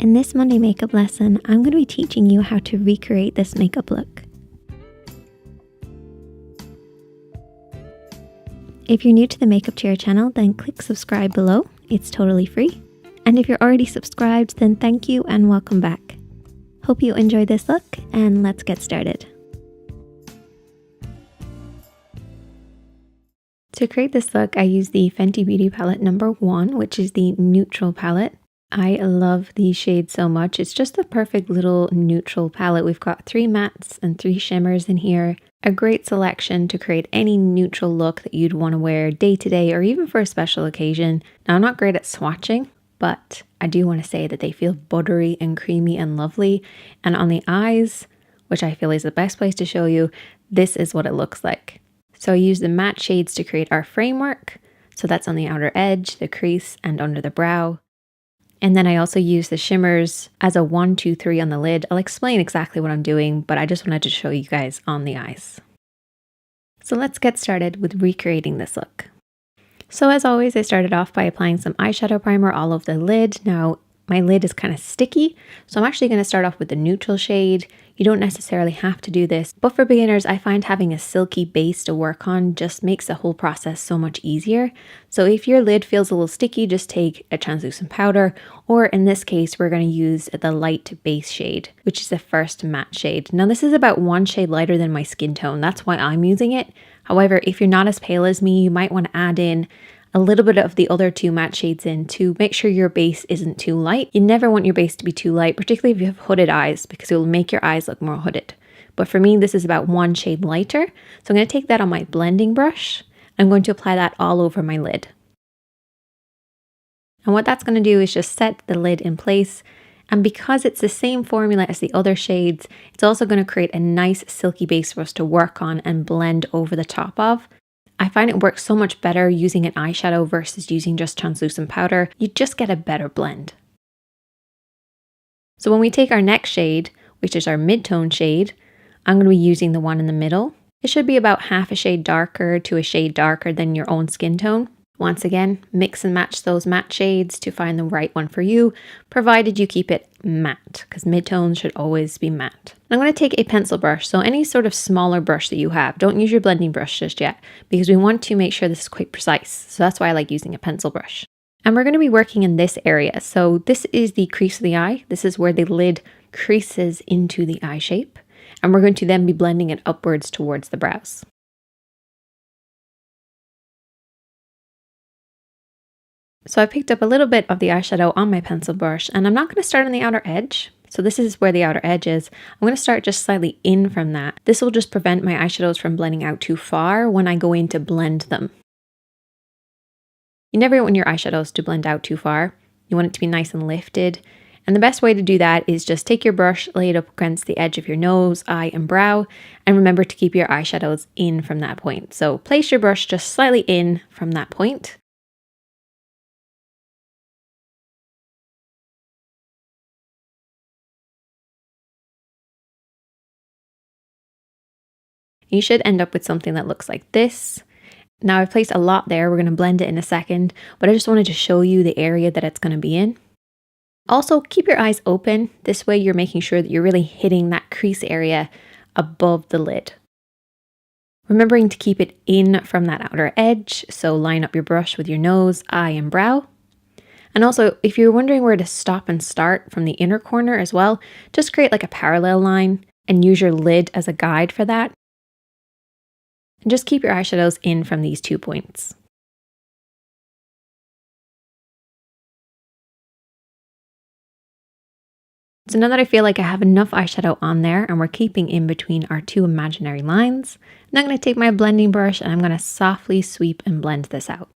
In this Monday makeup lesson, I'm going to be teaching you how to recreate this makeup look. If you're new to the Makeup Chair channel, then click subscribe below. It's totally free. And if you're already subscribed, then thank you and welcome back. Hope you enjoy this look, and let's get started. To create this look, I use the Fenty Beauty palette number 1, which is the neutral palette. I love these shades so much. It's just the perfect little neutral palette. We've got 3 mattes and 3 shimmers in here. A great selection to create any neutral look that you'd want to wear day to day or even for a special occasion. Now, I'm not great at swatching, but I do want to say that they feel buttery and creamy and lovely. And on the eyes, which I feel is the best place to show you, this is what it looks like. So I use the matte shades to create our framework. So that's on the outer edge, the crease, and under the brow. And then I also use the shimmers as a 1, 2, 3 on the lid. I'll explain exactly what I'm doing, but I just wanted to show you guys on the eyes. So let's get started with recreating this look. So as always, I started off by applying some eyeshadow primer all over the lid. Now, my lid is kind of sticky, so I'm actually going to start off with the neutral shade. You don't necessarily have to do this, but for beginners, I find having a silky base to work on just makes the whole process so much easier. So if your lid feels a little sticky, just take a translucent powder, or in this case, we're going to use the light base shade, which is the first matte shade. Now this is about 1 shade lighter than my skin tone. That's why I'm using it. However, if you're not as pale as me, you might want to add in a little bit of the other 2 matte shades in to make sure your base isn't too light. You never want your base to be too light, particularly if you have hooded eyes, because it will make your eyes look more hooded. But for me, this is about 1 shade lighter. So I'm going to take that on my blending brush. I'm going to apply that all over my lid. And what that's going to do is just set the lid in place. And because it's the same formula as the other shades, it's also going to create a nice silky base for us to work on and blend over the top of. I find it works so much better using an eyeshadow versus using just translucent powder. You just get a better blend. So when we take our next shade, which is our mid-tone shade, I'm going to be using the one in the middle. It should be about half a shade darker to a shade darker than your own skin tone. Once again, mix and match those matte shades to find the right one for you, provided you keep it matte, because mid-tones should always be matte. I'm going to take a pencil brush, so any sort of smaller brush that you have. Don't use your blending brush just yet, because we want to make sure this is quite precise. So that's why I like using a pencil brush. And we're going to be working in this area. So this is the crease of the eye. This is where the lid creases into the eye shape. And we're going to then be blending it upwards towards the brows. So I picked up a little bit of the eyeshadow on my pencil brush, and I'm not going to start on the outer edge. So this is where the outer edge is. I'm going to start just slightly in from that. This will just prevent my eyeshadows from blending out too far when I go in to blend them. You never want your eyeshadows to blend out too far. You want it to be nice and lifted. And the best way to do that is just take your brush, lay it up against the edge of your nose, eye, and brow, and remember to keep your eyeshadows in from that point. So place your brush just slightly in from that point. You should end up with something that looks like this. Now I've placed a lot there, we're going to blend it in a second, but I just wanted to show you the area that it's going to be in. Also, keep your eyes open. This way you're making sure that you're really hitting that crease area above the lid. Remembering to keep it in from that outer edge, so line up your brush with your nose, eye, and brow. And also, if you're wondering where to stop and start from the inner corner as well, just create like a parallel line and use your lid as a guide for that. And just keep your eyeshadows in from these 2 points. So now that I feel like I have enough eyeshadow on there and we're keeping in between our 2 imaginary lines, now I'm going to take my blending brush and I'm going to softly sweep and blend this out.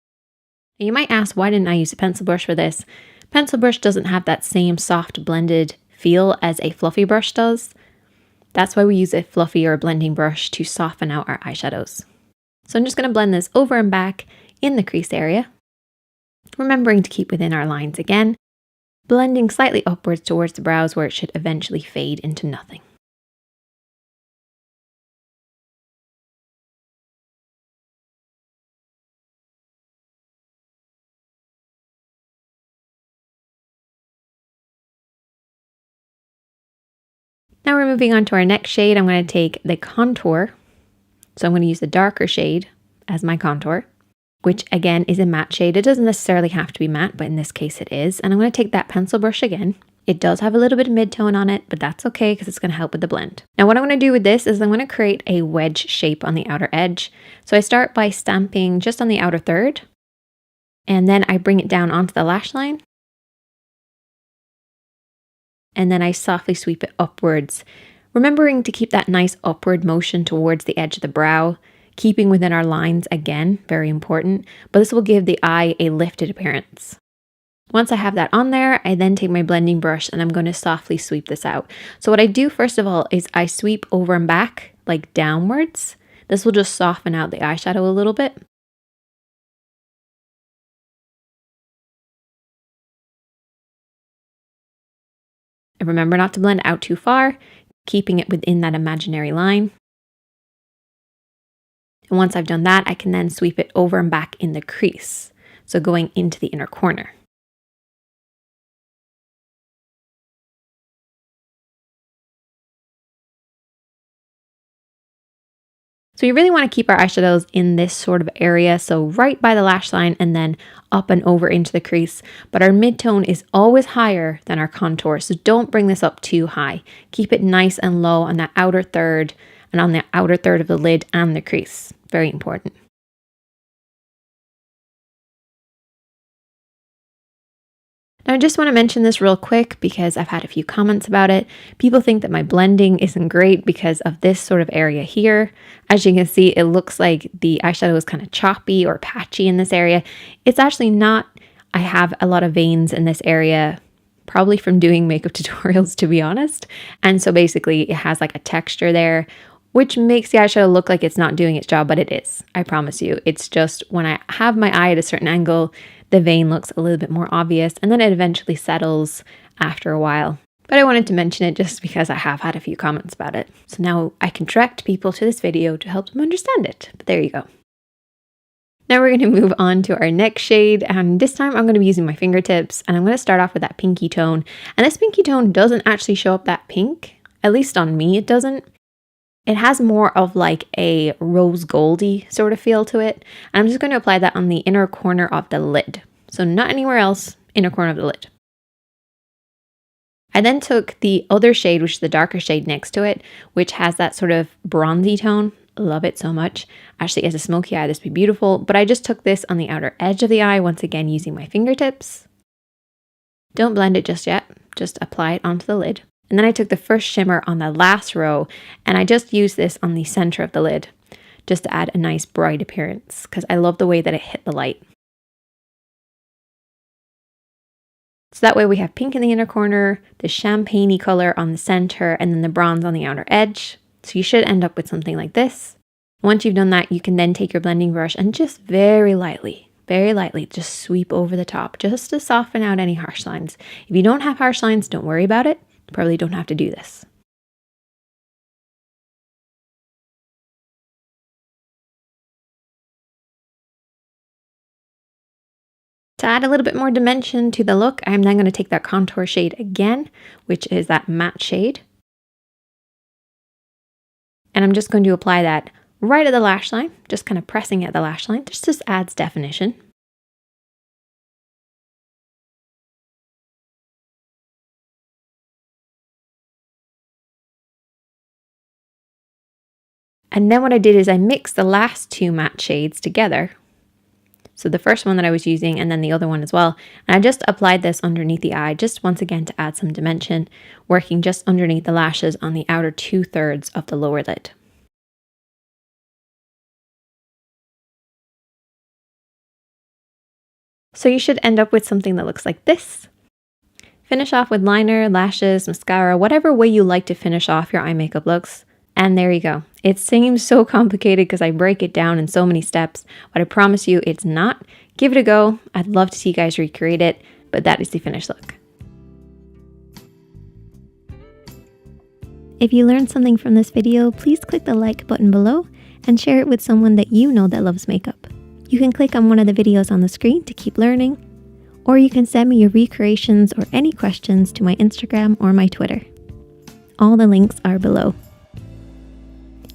And you might ask, why didn't I use a pencil brush for this? Pencil brush doesn't have that same soft blended feel as a fluffy brush does. That's why we use a fluffy or a blending brush to soften out our eyeshadows. So I'm just going to blend this over and back in the crease area, remembering to keep within our lines again, blending slightly upwards towards the brows where it should eventually fade into nothing. Now we're moving on to our next shade. I'm going to take the contour. So I'm going to use the darker shade as my contour, which again is a matte shade. It doesn't necessarily have to be matte, but in this case it is. And I'm going to take that pencil brush again. It does have a little bit of mid-tone on it, but that's okay because it's going to help with the blend. Now what I'm going to do with this is I'm going to create a wedge shape on the outer edge. So I start by stamping just on the outer third, and then I bring it down onto the lash line. And then I softly sweep it upwards, remembering to keep that nice upward motion towards the edge of the brow, keeping within our lines again, very important, but this will give the eye a lifted appearance. Once I have that on there, I then take my blending brush and I'm going to softly sweep this out. So what I do first of all is I sweep over and back, like downwards. This will just soften out the eyeshadow a little bit. And remember not to blend out too far, keeping it within that imaginary line. And once I've done that, I can then sweep it over and back in the crease, so going into the inner corner. So you really want to keep our eyeshadows in this sort of area, so right by the lash line and then up and over into the crease. But our mid-tone is always higher than our contour, so don't bring this up too high. Keep it nice and low on that outer third and on the outer third of the lid and the crease. Very important. Now I just want to mention this real quick because I've had a few comments about it. People think that my blending isn't great because of this sort of area here. As you can see, it looks like the eyeshadow is kind of choppy or patchy in this area. It's actually not. I have a lot of veins in this area, probably from doing makeup tutorials, to be honest. And so basically it has like a texture there, which makes the eyeshadow look like it's not doing its job, but it is. I promise you. It's just when I have my eye at a certain angle, the vein looks a little bit more obvious, and then it eventually settles after a while. But I wanted to mention it just because I have had a few comments about it. So now I can direct people to this video to help them understand it. But there you go. Now we're going to move on to our next shade, and this time I'm going to be using my fingertips, and I'm going to start off with that pinky tone. And this pinky tone doesn't actually show up that pink, at least on me it doesn't. It has more of like a rose goldy sort of feel to it. And I'm just going to apply that on the inner corner of the lid. So not anywhere else, inner corner of the lid. I then took the other shade, which is the darker shade next to it, which has that sort of bronzy tone. Love it so much. Actually, as a smoky eye, this would be beautiful. But I just took this on the outer edge of the eye, once again using my fingertips. Don't blend it just yet. Just apply it onto the lid. And then I took the first shimmer on the last row, and I just used this on the center of the lid, just to add a nice bright appearance, because I love the way that it hit the light. So that way we have pink in the inner corner, the champagne-y color on the center, and then the bronze on the outer edge. So you should end up with something like this. Once you've done that, you can then take your blending brush and just very lightly, just sweep over the top, just to soften out any harsh lines. If you don't have harsh lines, don't worry about it. You probably don't have to do this. To add a little bit more dimension to the look, I'm then going to take that contour shade again, which is that matte shade. And I'm just going to apply that right at the lash line, just kind of pressing at the lash line. Just adds definition. And then what I did is I mixed the last two matte shades together. So the first one that I was using and then the other one as well. And I just applied this underneath the eye, just once again to add some dimension, working just underneath the lashes on the outer 2/3 of the lower lid. So you should end up with something that looks like this. Finish off with liner, lashes, mascara, whatever way you like to finish off your eye makeup looks. And there you go. It seems so complicated because I break it down in so many steps, but I promise you it's not. Give it a go. I'd love to see you guys recreate it, but that is the finished look. If you learned something from this video, please click the like button below and share it with someone that you know that loves makeup. You can click on one of the videos on the screen to keep learning, or you can send me your recreations or any questions to my Instagram or my Twitter. All the links are below.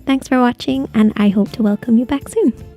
Thanks for watching, and I hope to welcome you back soon.